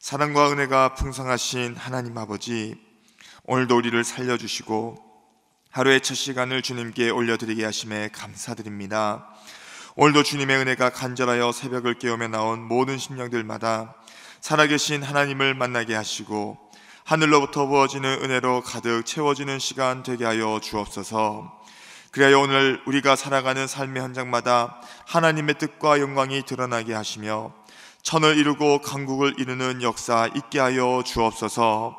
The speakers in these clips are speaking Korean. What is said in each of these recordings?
사랑과 은혜가 풍성하신 하나님 아버지, 오늘도 우리를 살려주시고 하루의 첫 시간을 주님께 올려드리게 하심에 감사드립니다. 오늘도 주님의 은혜가 간절하여 새벽을 깨우며 나온 모든 심령들마다 살아계신 하나님을 만나게 하시고 하늘로부터 부어지는 은혜로 가득 채워지는 시간 되게 하여 주옵소서. 그리하여 오늘 우리가 살아가는 삶의 현장마다 하나님의 뜻과 영광이 드러나게 하시며 천을 이루고 강국을 이루는 역사 있게 하여 주옵소서.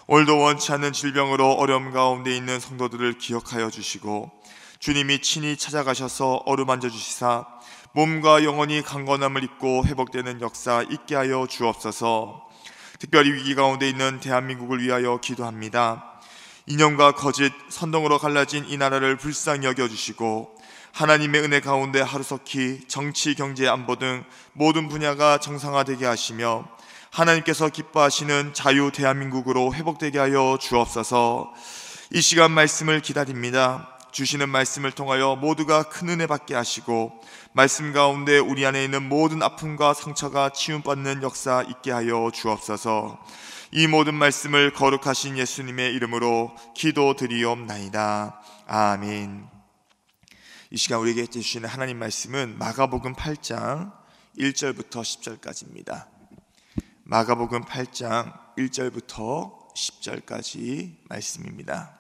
오늘도 원치 않는 질병으로 어려움 가운데 있는 성도들을 기억하여 주시고 주님이 친히 찾아가셔서 어루만져 주시사 몸과 영혼이 강건함을 입고 회복되는 역사 있게 하여 주옵소서. 특별히 위기 가운데 있는 대한민국을 위하여 기도합니다. 이념과 거짓, 선동으로 갈라진 이 나라를 불쌍히 여겨주시고 하나님의 은혜 가운데 하루속히 정치, 경제, 안보 등 모든 분야가 정상화되게 하시며 하나님께서 기뻐하시는 자유 대한민국으로 회복되게 하여 주옵소서. 이 시간 말씀을 기다립니다. 주시는 말씀을 통하여 모두가 큰 은혜 받게 하시고 말씀 가운데 우리 안에 있는 모든 아픔과 상처가 치유받는 역사 있게 하여 주옵소서. 이 모든 말씀을 거룩하신 예수님의 이름으로 기도드리옵나이다. 아멘. 이 시간 우리에게 주시는 하나님 말씀은 마가복음 8장 1절부터 10절까지입니다. 마가복음 8장 1절부터 10절까지 말씀입니다.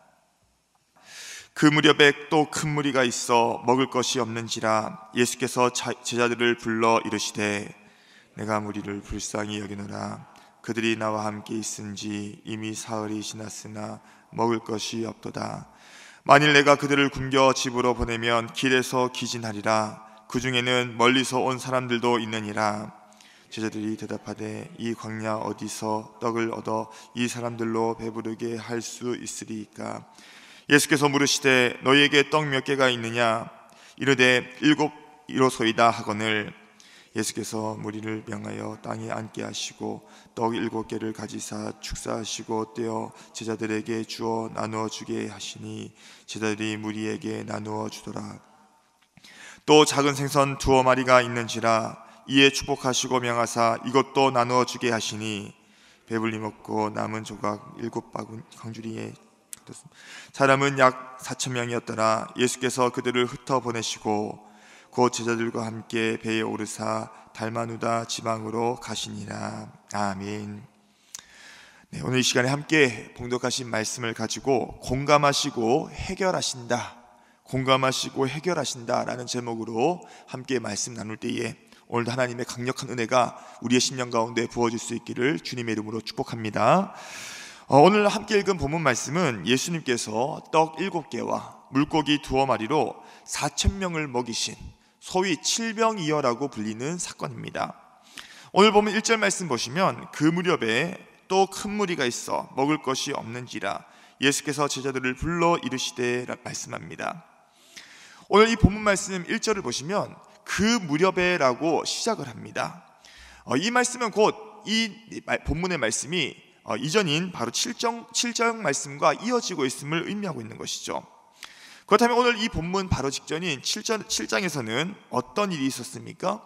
그 무렵에 또 큰 무리가 있어 먹을 것이 없는지라 예수께서 제자들을 불러 이르시되 내가 무리를 불쌍히 여기노라. 그들이 나와 함께 있은지 이미 사흘이 지났으나 먹을 것이 없도다. 만일 내가 그들을 굶겨 집으로 보내면 길에서 기진하리라. 그 중에는 멀리서 온 사람들도 있느니라. 제자들이 대답하되 이 광야 어디서 떡을 얻어 이 사람들로 배부르게 할 수 있으리이까? 예수께서 물으시되 너희에게 떡 몇 개가 있느냐? 이르되 7이로소이다 하거늘 예수께서 무리를 명하여 땅에 앉게 하시고 떡 7개를 가지사 축사하시고 떼어 제자들에게 주어 나누어 주게 하시니 제자들이 무리에게 나누어 주더라. 또 작은 생선 2마리가 있는지라 이에 축복하시고 명하사 이것도 나누어 주게 하시니 배불리 먹고 남은 조각 7광주리에 사람은 약 4,000명이었더라. 예수께서 그들을 흩어 보내시고 곧 제자들과 함께 배에 오르사 달마누다 지방으로 가시니라. 아멘. 네, 오늘 이 시간에 함께 봉독하신 말씀을 가지고 공감하시고 해결하신다, 공감하시고 해결하신다라는 제목으로 함께 말씀 나눌 때에 오늘도 하나님의 강력한 은혜가 우리의 심령 가운데 부어질 수 있기를 주님의 이름으로 축복합니다. 오늘 함께 읽은 본문 말씀은 예수님께서 떡 7개와 물고기 2마리로 4,000명을 먹이신 소위 칠병이어라고 불리는 사건입니다. 오늘 보면 1절 말씀 보시면 그 무렵에 또 큰 무리가 있어 먹을 것이 없는지라 예수께서 제자들을 불러 이르시되 말씀합니다. 오늘 이 본문 말씀 1절을 보시면 그 무렵에 라고 시작을 합니다. 이 말씀은 곧 이 본문의 말씀이 이전인 바로 7장 말씀과 이어지고 있음을 의미하고 있는 것이죠. 그렇다면 오늘 이 본문 바로 직전인 7장에서는 어떤 일이 있었습니까?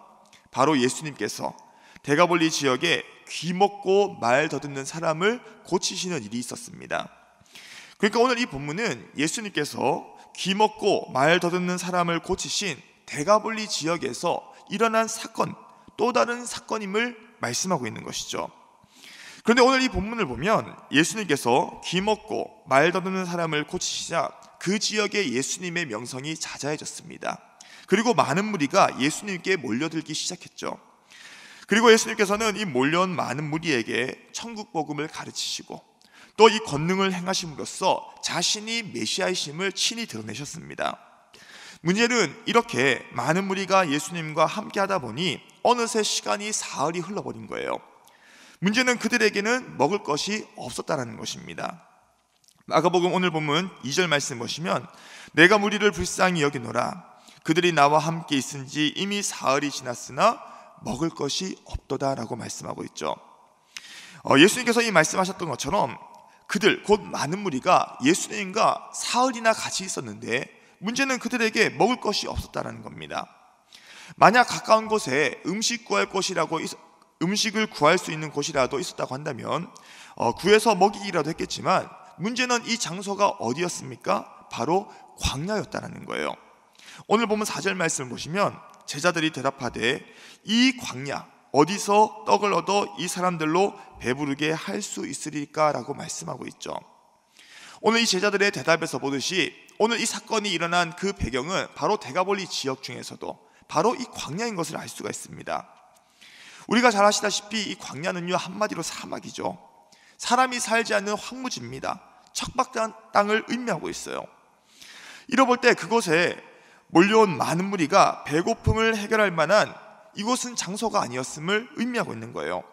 바로 예수님께서 대가볼리 지역에 귀먹고 말 더듬는 사람을 고치시는 일이 있었습니다. 그러니까 오늘 이 본문은 예수님께서 귀먹고 말 더듬는 사람을 고치신 대가볼리 지역에서 일어난 사건, 또 다른 사건임을 말씀하고 있는 것이죠. 그런데 오늘 이 본문을 보면 예수님께서 귀먹고 말 더듬는 사람을 고치시자 그 지역에 예수님의 명성이 자자해졌습니다. 그리고 많은 무리가 예수님께 몰려들기 시작했죠. 그리고 예수님께서는 이 몰려온 많은 무리에게 천국 복음을 가르치시고 또 이 권능을 행하심으로써 자신이 메시아이심을 친히 드러내셨습니다. 문제는 이렇게 많은 무리가 예수님과 함께 하다 보니 어느새 시간이 사흘이 흘러버린 거예요. 문제는 그들에게는 먹을 것이 없었다는 것입니다. 마가복음 오늘 본문 2절 말씀 보시면 내가 무리를 불쌍히 여기노라. 그들이 나와 함께 있은지 이미 사흘이 지났으나 먹을 것이 없도다라고 말씀하고 있죠. 예수님께서 이 말씀하셨던 것처럼 그들 곧 많은 무리가 예수님과 사흘이나 같이 있었는데 문제는 그들에게 먹을 것이 없었다는 겁니다. 만약 가까운 곳에 음식 구할 곳이라고 음식을 구할 수 있는 곳이라도 있었다고 한다면 구해서 먹이기라도 했겠지만, 문제는 이 장소가 어디였습니까? 바로 광야였다는 거예요. 오늘 보면 4절 말씀을 보시면 제자들이 대답하되 이 광야 어디서 떡을 얻어 이 사람들로 배부르게 할 수 있으리까? 라고 말씀하고 있죠. 오늘 이 제자들의 대답에서 보듯이 오늘 이 사건이 일어난 그 배경은 바로 데가볼리 지역 중에서도 바로 이 광야인 것을 알 수가 있습니다. 우리가 잘 아시다시피 이 광야는요, 한마디로 사막이죠. 사람이 살지 않는 황무지입니다. 척박한 땅을 의미하고 있어요. 이러볼 때 그곳에 몰려온 많은 무리가 배고픔을 해결할 만한 이곳은 장소가 아니었음을 의미하고 있는 거예요.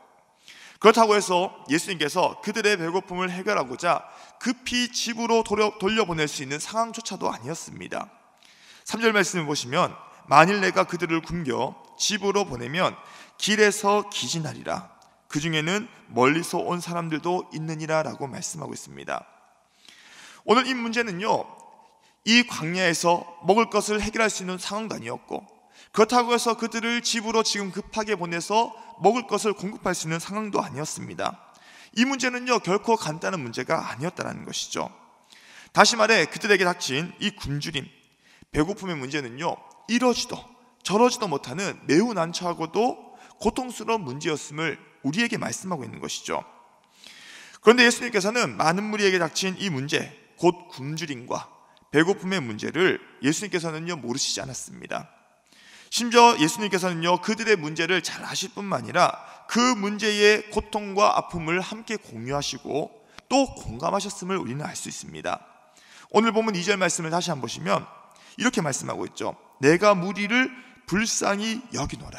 그렇다고 해서 예수님께서 그들의 배고픔을 해결하고자 급히 집으로 돌려보낼 수 있는 상황조차도 아니었습니다. 3절 말씀을 보시면 만일 내가 그들을 굶겨 집으로 보내면 길에서 기진하리라. 그 중에는 멀리서 온 사람들도 있느니라 라고 말씀하고 있습니다. 오늘 이 문제는요, 이 광야에서 먹을 것을 해결할 수 있는 상황도 아니었고, 그렇다고 해서 그들을 집으로 지금 급하게 보내서 먹을 것을 공급할 수 있는 상황도 아니었습니다. 이 문제는요, 결코 간단한 문제가 아니었다는 것이죠. 다시 말해 그들에게 닥친 이 굶주림, 배고픔의 문제는요, 이러지도 저러지도 못하는 매우 난처하고도 고통스러운 문제였음을 우리에게 말씀하고 있는 것이죠. 그런데 예수님께서는 많은 무리에게 닥친 이 문제, 곧 굶주림과 배고픔의 문제를 예수님께서는요, 모르시지 않았습니다. 심지어 예수님께서는요, 그들의 문제를 잘 아실 뿐만 아니라 그 문제의 고통과 아픔을 함께 공유하시고 또 공감하셨음을 우리는 알 수 있습니다. 오늘 보면 2절 말씀을 다시 한번 보시면 이렇게 말씀하고 있죠. 내가 무리를 불쌍히 여기노라.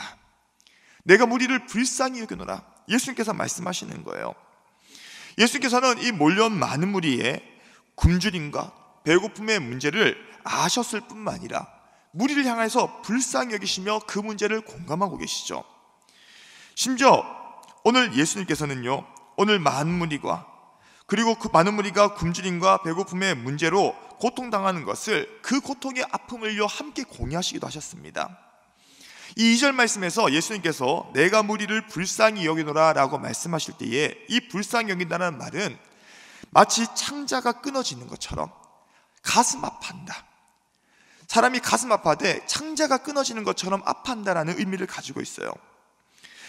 내가 무리를 불쌍히 여기노라. 예수님께서 말씀하시는 거예요. 예수님께서는 이 몰려온 많은 무리의 굶주림과 배고픔의 문제를 아셨을 뿐만 아니라 무리를 향해서 불쌍히 여기시며 그 문제를 공감하고 계시죠. 심지어 오늘 예수님께서는요, 오늘 많은 무리가, 그리고 그 많은 무리가 굶주림과 배고픔의 문제로 고통당하는 것을, 그 고통의 아픔을요 함께 공유하시기도 하셨습니다. 이 2절 말씀에서 예수님께서 내가 무리를 불쌍히 여기노라 라고 말씀하실 때에 이 불쌍히 여긴다는 말은 마치 창자가 끊어지는 것처럼 가슴 아파한다, 사람이 가슴 아파하되 창자가 끊어지는 것처럼 아파한다라는 의미를 가지고 있어요.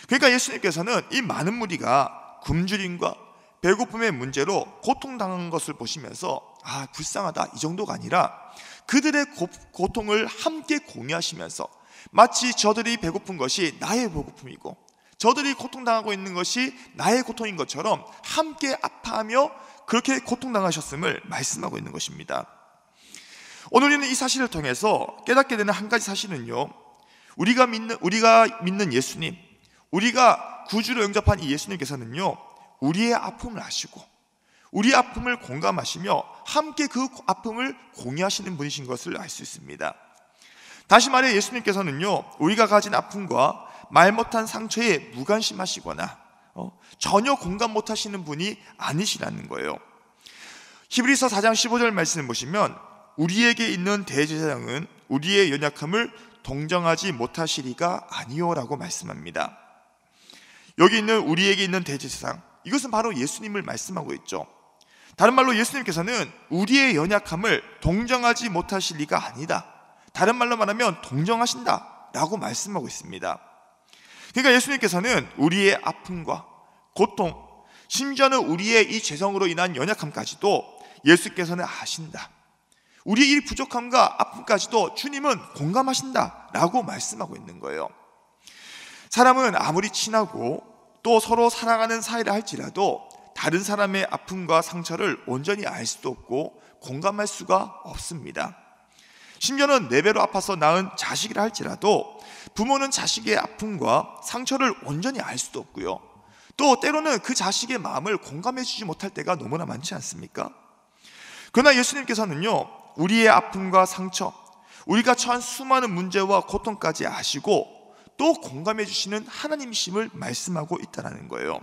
그러니까 예수님께서는 이 많은 무리가 굶주림과 배고픔의 문제로 고통당한 것을 보시면서 불쌍하다, 이 정도가 아니라 그들의 고통을 함께 공유하시면서 마치 저들이 배고픈 것이 나의 배고픔이고 저들이 고통당하고 있는 것이 나의 고통인 것처럼 함께 아파하며 그렇게 고통당하셨음을 말씀하고 있는 것입니다. 오늘 우리는 이 사실을 통해서 깨닫게 되는 한 가지 사실은요, 우리가 믿는 예수님, 우리가 구주로 영접한 이 예수님께서는요, 우리의 아픔을 아시고 우리의 아픔을 공감하시며 함께 그 아픔을 공유하시는 분이신 것을 알 수 있습니다. 다시 말해 예수님께서는요, 우리가 가진 아픔과 말 못한 상처에 무관심하시거나 전혀 공감 못하시는 분이 아니시라는 거예요. 히브리서 4장 15절 말씀을 보시면 우리에게 있는 대제사장은 우리의 연약함을 동정하지 못하시리가 아니오라고 말씀합니다. 여기 있는 우리에게 있는 대제사장, 이것은 바로 예수님을 말씀하고 있죠. 다른 말로 예수님께서는 우리의 연약함을 동정하지 못하실 리가 아니다, 다른 말로 말하면 동정하신다 라고 말씀하고 있습니다. 그러니까 예수님께서는 우리의 아픔과 고통, 심지어는 우리의 이 죄성으로 인한 연약함까지도 예수께서는 아신다, 우리의 이 부족함과 아픔까지도 주님은 공감하신다 라고 말씀하고 있는 거예요. 사람은 아무리 친하고 또 서로 사랑하는 사이라 할지라도 다른 사람의 아픔과 상처를 온전히 알 수도 없고 공감할 수가 없습니다. 심지어는 4배로 아파서 낳은 자식이라 할지라도 부모는 자식의 아픔과 상처를 온전히 알 수도 없고요, 또 때로는 그 자식의 마음을 공감해 주지 못할 때가 너무나 많지 않습니까? 그러나 예수님께서는요, 우리의 아픔과 상처, 우리가 처한 수많은 문제와 고통까지 아시고 또 공감해 주시는 하나님이심을 말씀하고 있다는 거예요.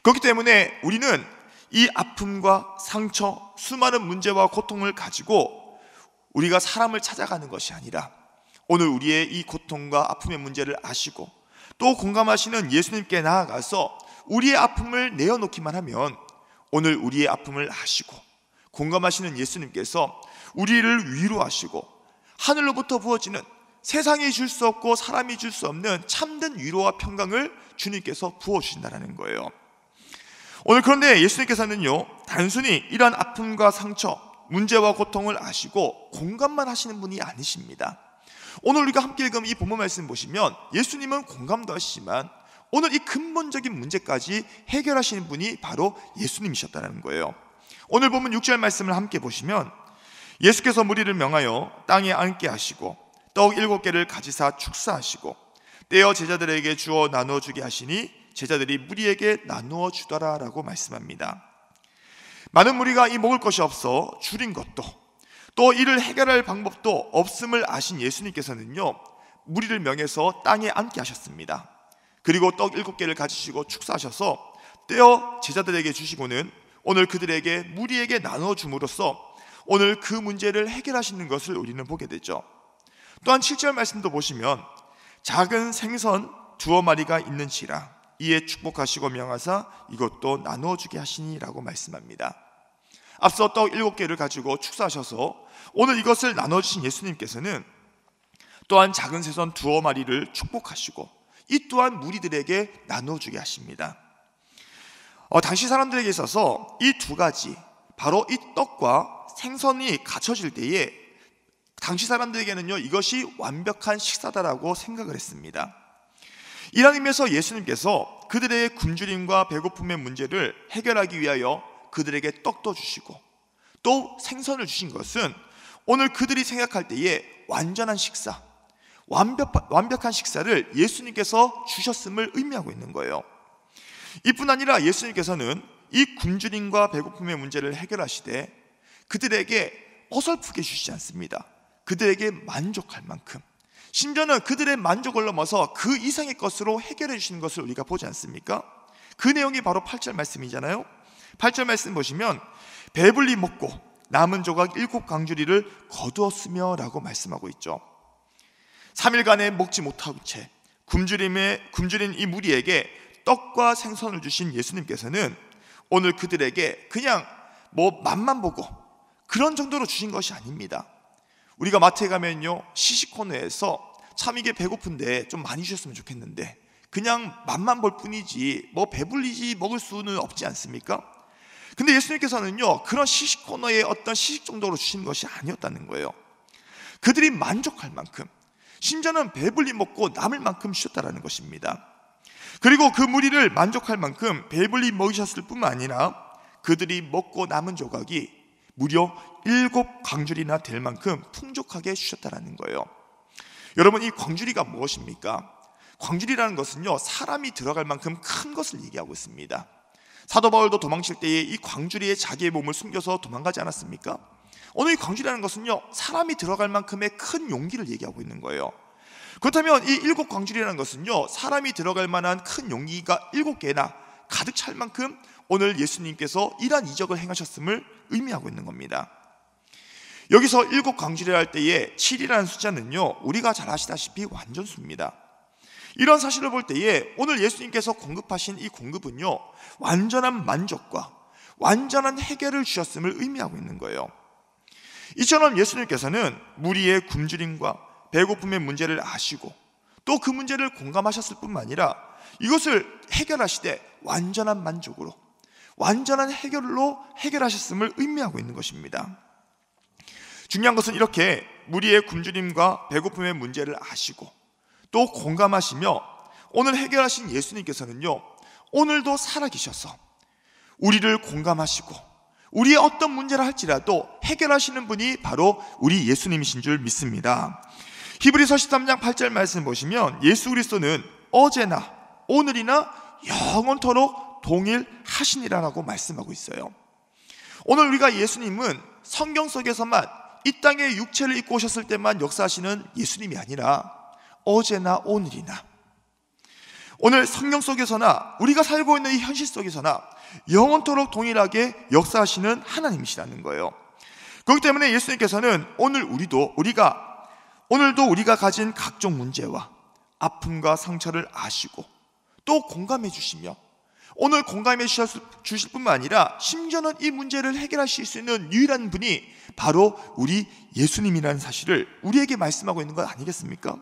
그렇기 때문에 우리는 이 아픔과 상처, 수많은 문제와 고통을 가지고 우리가 사람을 찾아가는 것이 아니라 오늘 우리의 이 고통과 아픔의 문제를 아시고 또 공감하시는 예수님께 나아가서 우리의 아픔을 내어놓기만 하면 오늘 우리의 아픔을 아시고 공감하시는 예수님께서 우리를 위로하시고 하늘로부터 부어지는 세상이 줄 수 없고 사람이 줄 수 없는 참된 위로와 평강을 주님께서 부어주신다는 거예요. 오늘 그런데 예수님께서는요, 단순히 이러한 아픔과 상처, 문제와 고통을 아시고 공감만 하시는 분이 아니십니다. 오늘 우리가 함께 읽은 이 본문 말씀 보시면 예수님은 공감도 하시지만 오늘 이 근본적인 문제까지 해결하시는 분이 바로 예수님이셨다는 거예요. 오늘 본문 6절 말씀을 함께 보시면 예수께서 무리를 명하여 땅에 앉게 하시고 떡 7개를 가지사 축사하시고 떼어 제자들에게 주어 나누어 주게 하시니 제자들이 무리에게 나누어 주더라 라고 말씀합니다. 많은 무리가 이 먹을 것이 없어 줄인 것도 또 이를 해결할 방법도 없음을 아신 예수님께서는요, 무리를 명해서 땅에 앉게 하셨습니다. 그리고 떡 7개를 가지시고 축사하셔서 떼어 제자들에게 주시고는 오늘 그들에게 무리에게 나누어 줌으로써 오늘 그 문제를 해결하시는 것을 우리는 보게 되죠. 또한 7절 말씀도 보시면 작은 생선 2마리가 있는지라 이에 축복하시고 명하사 이것도 나누어 주게 하시니라고 말씀합니다. 앞서 떡 7개를 가지고 축사하셔서 오늘 이것을 나눠주신 예수님께서는 또한 작은 생선 2마리를 축복하시고 이 또한 무리들에게 나눠주게 하십니다. 당시 사람들에게 있어서 이 두 가지, 바로 이 떡과 생선이 갖춰질 때에 당시 사람들에게는요, 이것이 완벽한 식사다라고 생각을 했습니다. 이런 의미에서 예수님께서 그들의 굶주림과 배고픔의 문제를 해결하기 위하여 그들에게 떡도 주시고 또 생선을 주신 것은 오늘 그들이 생각할 때에 완전한 식사, 완벽한 식사를 예수님께서 주셨음을 의미하고 있는 거예요. 이뿐 아니라 예수님께서는 이 굶주림과 배고픔의 문제를 해결하시되 그들에게 어설프게 주시지 않습니다. 그들에게 만족할 만큼, 심지어는 그들의 만족을 넘어서 그 이상의 것으로 해결해 주시는 것을 우리가 보지 않습니까? 그 내용이 바로 8절 말씀이잖아요. 8절 말씀 보시면 배불리 먹고 남은 조각 7강주리를 거두었으며 라고 말씀하고 있죠. 3일간에 먹지 못한 채 굶주린 이 무리에게 떡과 생선을 주신 예수님께서는 오늘 그들에게 그냥 맛만 보고 그런 정도로 주신 것이 아닙니다. 우리가 마트에 가면요, 시식 코너에서 참 이게 배고픈데 좀 많이 주셨으면 좋겠는데 그냥 맛만 볼 뿐이지 배불리지 먹을 수는 없지 않습니까? 근데 예수님께서는요, 그런 시식 코너의 어떤 시식 정도로 주신 것이 아니었다는 거예요. 그들이 만족할 만큼, 심지어는 배불리 먹고 남을 만큼 주셨다는 것입니다. 그리고 그 무리를 만족할 만큼 배불리 먹이셨을 뿐만 아니라 그들이 먹고 남은 조각이 무려 7강주리나 될 만큼 풍족하게 주셨다는 거예요. 여러분, 이 광주리가 무엇입니까? 광주리라는 것은요, 사람이 들어갈 만큼 큰 것을 얘기하고 있습니다. 사도 바울도 도망칠 때에 이 광주리에 자기의 몸을 숨겨서 도망가지 않았습니까? 오늘 이 광주리라는 것은요, 사람이 들어갈 만큼의 큰 용기를 얘기하고 있는 거예요. 그렇다면 이 7광주리라는 것은요, 사람이 들어갈 만한 큰 용기가 7개나 가득 찰 만큼 오늘 예수님께서 이러한 이적을 행하셨음을 의미하고 있는 겁니다. 여기서 7광주리라 할 때에 7이라는 숫자는요, 우리가 잘 아시다시피 완전수입니다. 이런 사실을 볼 때에 오늘 예수님께서 공급하신 이 공급은요, 완전한 만족과 완전한 해결을 주셨음을 의미하고 있는 거예요. 이처럼 예수님께서는 무리의 굶주림과 배고픔의 문제를 아시고 또 그 문제를 공감하셨을 뿐만 아니라 이것을 해결하시되 완전한 만족으로, 완전한 해결로 해결하셨음을 의미하고 있는 것입니다. 중요한 것은 이렇게 무리의 굶주림과 배고픔의 문제를 아시고 또 공감하시며 오늘 해결하신 예수님께서는요, 오늘도 살아계셔서 우리를 공감하시고 우리의 어떤 문제를 할지라도 해결하시는 분이 바로 우리 예수님이신 줄 믿습니다. 히브리서 13장 8절 말씀 보시면 예수 그리스도는 어제나 오늘이나 영원토록 동일하시니라라고 말씀하고 있어요. 오늘 우리가 예수님은 성경 속에서만 이 땅에 육체를 입고 오셨을 때만 역사하시는 예수님이 아니라 어제나 오늘이나 오늘 성경 속에서나 우리가 살고 있는 이 현실 속에서나 영원토록 동일하게 역사하시는 하나님이시라는 거예요. 그렇기 때문에 예수님께서는 오늘도 우리가 가진 각종 문제와 아픔과 상처를 아시고 또 공감해 주시며 오늘 공감해 주실 뿐만 아니라 심지어는 이 문제를 해결하실 수 있는 유일한 분이 바로 우리 예수님이라는 사실을 우리에게 말씀하고 있는 것 아니겠습니까?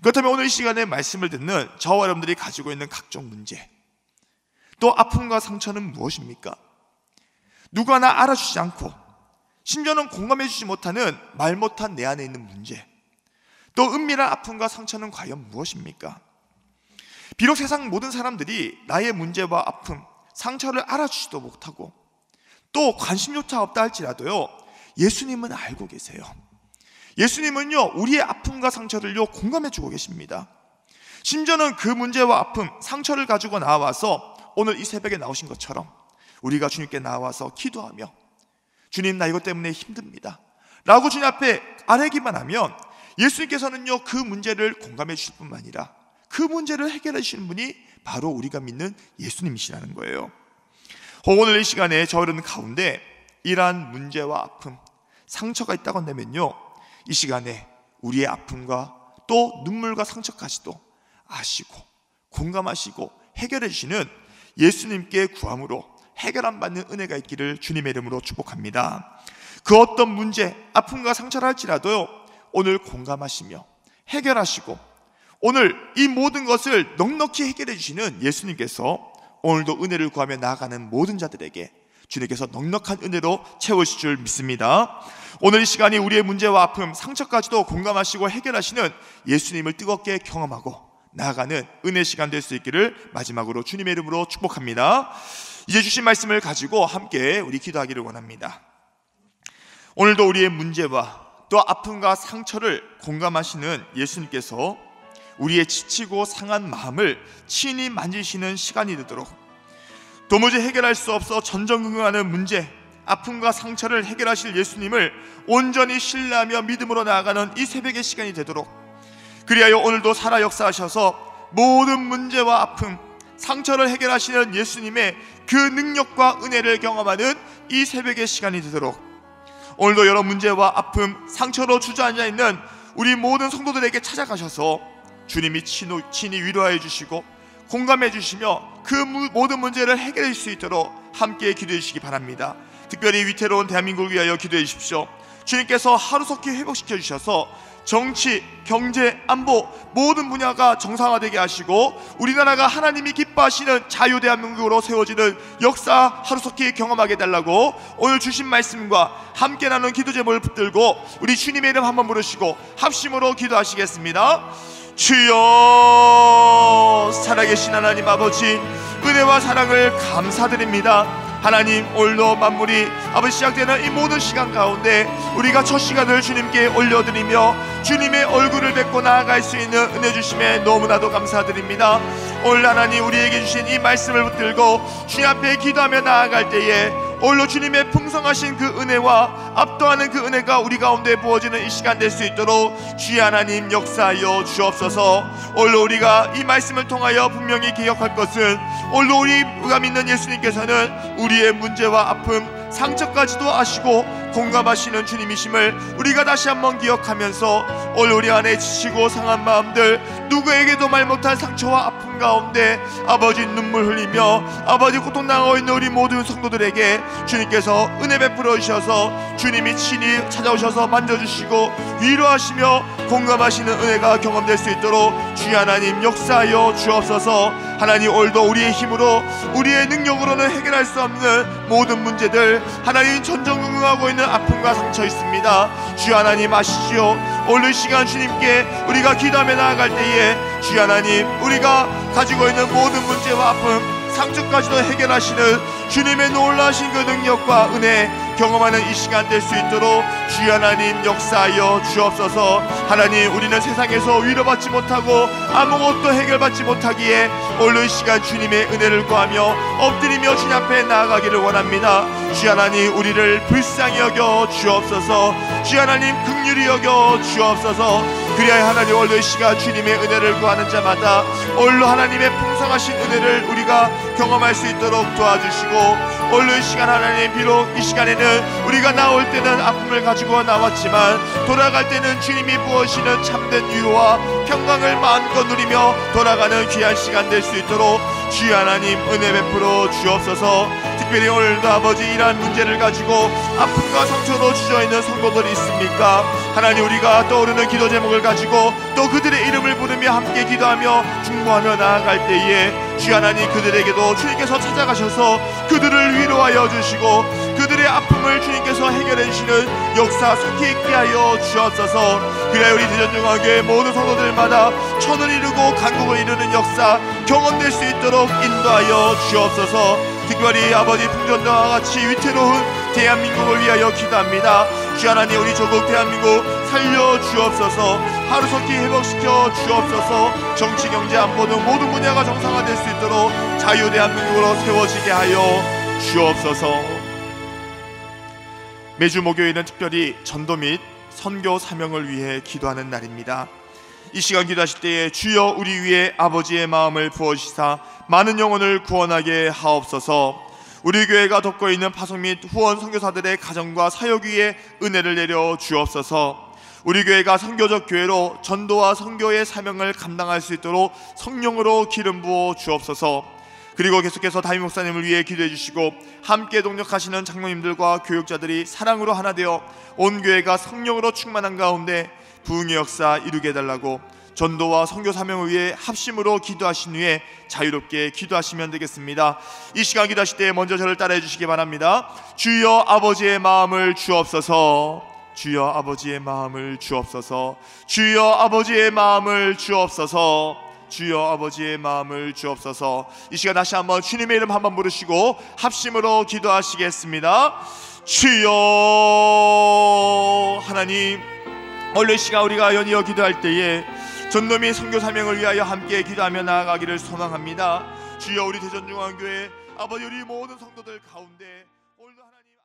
그렇다면 오늘 이 시간에 말씀을 듣는 저와 여러분들이 가지고 있는 각종 문제, 또 아픔과 상처는 무엇입니까? 누구 하나 알아주지 않고 심지어는 공감해 주지 못하는 말 못한 내 안에 있는 문제, 또 은밀한 아픔과 상처는 과연 무엇입니까? 비록 세상 모든 사람들이 나의 문제와 아픔, 상처를 알아주지도 못하고 또 관심조차 없다 할지라도요, 예수님은 알고 계세요. 예수님은요, 우리의 아픔과 상처를요 공감해주고 계십니다. 심지어는 그 문제와 아픔, 상처를 가지고 나와서 오늘 이 새벽에 나오신 것처럼 우리가 주님께 나와서 기도하며 주님, 나 이것 때문에 힘듭니다 라고 주님 앞에 아뢰기만 하면 예수님께서는요 그 문제를 공감해 주실 뿐만 아니라 그 문제를 해결해 주시는 분이 바로 우리가 믿는 예수님이시라는 거예요. 오늘 이 시간에 저희는 가운데 이러한 문제와 아픔, 상처가 있다고 한다면요, 이 시간에 우리의 아픔과 또 눈물과 상처까지도 아시고 공감하시고 해결해 주시는 예수님께 구함으로 해결안 받는 은혜가 있기를 주님의 이름으로 축복합니다. 그 어떤 문제, 아픔과 상처를 할지라도요, 오늘 공감하시며 해결하시고 오늘 이 모든 것을 넉넉히 해결해 주시는 예수님께서 오늘도 은혜를 구하며 나아가는 모든 자들에게 주님께서 넉넉한 은혜로 채우실 줄 믿습니다. 오늘 이 시간이 우리의 문제와 아픔, 상처까지도 공감하시고 해결하시는 예수님을 뜨겁게 경험하고 나아가는 은혜 시간 될 수 있기를 마지막으로 주님의 이름으로 축복합니다. 이제 주신 말씀을 가지고 함께 우리 기도하기를 원합니다. 오늘도 우리의 문제와 또 아픔과 상처를 공감하시는 예수님께서 우리의 지치고 상한 마음을 친히 만지시는 시간이 되도록, 도무지 해결할 수 없어 전전긍긍하는 문제, 아픔과 상처를 해결하실 예수님을 온전히 신뢰하며 믿음으로 나아가는 이 새벽의 시간이 되도록, 그리하여 오늘도 살아 역사하셔서 모든 문제와 아픔, 상처를 해결하시는 예수님의 그 능력과 은혜를 경험하는 이 새벽의 시간이 되도록, 오늘도 여러 문제와 아픔, 상처로 주저앉아 있는 우리 모든 성도들에게 찾아가셔서 주님이 친히 위로해 주시고 공감해 주시며 그 모든 문제를 해결할 수 있도록 함께 기도해 주시기 바랍니다. 특별히 위태로운 대한민국을 위하여 기도해 주십시오. 주님께서 하루속히 회복시켜 주셔서 정치, 경제, 안보 모든 분야가 정상화되게 하시고 우리나라가 하나님이 기뻐하시는 자유 대한민국으로 세워지는 역사 하루속히 경험하게 해달라고 오늘 주신 말씀과 함께 나눈 기도 제목을 붙들고 우리 주님의 이름 한번 부르시고 합심으로 기도하시겠습니다. 주여, 살아계신 하나님 아버지, 은혜와 사랑을 감사드립니다. 하나님, 오늘도 만물이 아버지 시작되는 이 모든 시간 가운데 우리가 첫 시간을 주님께 올려드리며 주님의 얼굴을 뵙고 나아갈 수 있는 은혜 주심에 너무나도 감사드립니다. 오늘 하나님 우리에게 주신 이 말씀을 붙들고 주님 앞에 기도하며 나아갈 때에 오늘로 주님의 풍성하신 그 은혜와 압도하는 그 은혜가 우리 가운데 부어지는 이 시간 될 수 있도록 주의 하나님 역사하여 주옵소서. 오늘로 우리가 이 말씀을 통하여 분명히 기억할 것은 오늘로 우리가 믿는 예수님께서는 우리의 문제와 아픔, 상처까지도 아시고 공감하시는 주님이심을 우리가 다시 한번 기억하면서 오늘 우리 안에 지치고 상한 마음들, 누구에게도 말 못한 상처와 아픔 가운데 아버지 눈물 흘리며 아버지 고통당하고 있는 우리 모든 성도들에게 주님께서 은혜 베풀어 주셔서 주님이 친히 찾아오셔서 만져주시고 위로하시며 공감하시는 은혜가 경험될 수 있도록 주의 하나님 역사하여 주옵소서. 하나님, 오늘도 우리의 힘으로 우리의 능력으로는 해결할 수 없는 모든 문제들, 하나님 전전긍긍하고 있는 아픔과 상처 있습니다. 주의 하나님 아시지요. 오늘 시간 주님께 우리가 기도하며 나아갈 때에 주의 하나님 우리가 가지고 있는 모든 문제와 아픔, 상처까지도 해결하시는 주님의 놀라신 그 능력과 은혜 경험하는 이 시간 될 수 있도록 주의 하나님 역사하여 주옵소서. 하나님, 우리는 세상에서 위로받지 못하고 아무것도 해결받지 못하기에 오늘 이 시간 주님의 은혜를 구하며 엎드리며 주님 앞에 나아가기를 원합니다. 주의 하나님 우리를 불쌍히 여겨 주옵소서. 주의 하나님 긍휼히 여겨 주옵소서. 그리하여 하나님 오늘 이 시간 주님의 은혜를 구하는 자마다 오늘로 하나님의 풍성하신 은혜를 우리가 경험할 수 있도록 도와주시고, 오늘 이 시간 하나님 비록 이 시간에는 우리가 나올 때는 아픔을 가지고 나왔지만 돌아갈 때는 주님이 부어시는 참된 위로와 평강을 마음껏 누리며 돌아가는 귀한 시간 될 수 있도록 주여 하나님 은혜 베풀어 주옵소서. 특별히 오늘도 아버지 이러한 문제를 가지고 아픔과 상처로 주저있는 성도들이 있습니까? 하나님 우리가 떠오르는 기도 제목을 가지고 또 그들의 이름을 부르며 함께 기도하며 중보하며 나아갈 때에 주여 하나님 그들에게도 주님께서 찾아가셔서 그들을 위로하여 주시고 그들의 아픔을 주님께서 해결해 주시는 역사 속히 있게 하여 주옵소서. 그래야 우리 대전중앙교회 모든 성도들마다 천을 이루고 강국을 이루는 역사 경험될 수 있도록 인도하여 주옵소서. 특별히 아버지 풍전도와 같이 위태로운 대한민국을 위하여 기도합니다. 주 하나님 우리 조국 대한민국 살려 주옵소서. 하루속히 회복시켜 주옵소서. 정치 경제 안보 등 모든 분야가 정상화될 수 있도록 자유 대한민국으로 세워지게 하여 주옵소서. 매주 목요일은 특별히 전도 및 선교 사명을 위해 기도하는 날입니다. 이 시간 기도하실 때에 주여 우리 위에 아버지의 마음을 부어주시사 많은 영혼을 구원하게 하옵소서. 우리 교회가 돕고 있는 파송 및 후원 선교사들의 가정과 사역 위에 은혜를 내려 주옵소서. 우리 교회가 선교적 교회로 전도와 선교의 사명을 감당할 수 있도록 성령으로 기름 부어 주옵소서. 그리고 계속해서 담임 목사님을 위해 기도해 주시고 함께 동력하시는 장로님들과 교육자들이 사랑으로 하나 되어 온 교회가 성령으로 충만한 가운데 부흥의 역사 이루게 해달라고 전도와 선교 사명을 위해 합심으로 기도하신 후에 자유롭게 기도하시면 되겠습니다. 이 시간 기도하실 때 먼저 저를 따라해 주시기 바랍니다. 주여 아버지의 마음을 주옵소서. 주여 아버지의 마음을 주옵소서. 주여 아버지의 마음을 주옵소서. 주여 아버지의 마음을 주옵소서. 이 시간 다시 한번 주님의 이름 한번 부르시고 합심으로 기도하시겠습니다. 주여 하나님, 오늘 이 시간 우리가 연이어 기도할 때에 전도 및 선교 사명을 위하여 함께 기도하며 나아가기를 소망합니다. 주여 우리 대전중앙교회 아버지 우리 모든 성도들 가운데 오늘도 하나님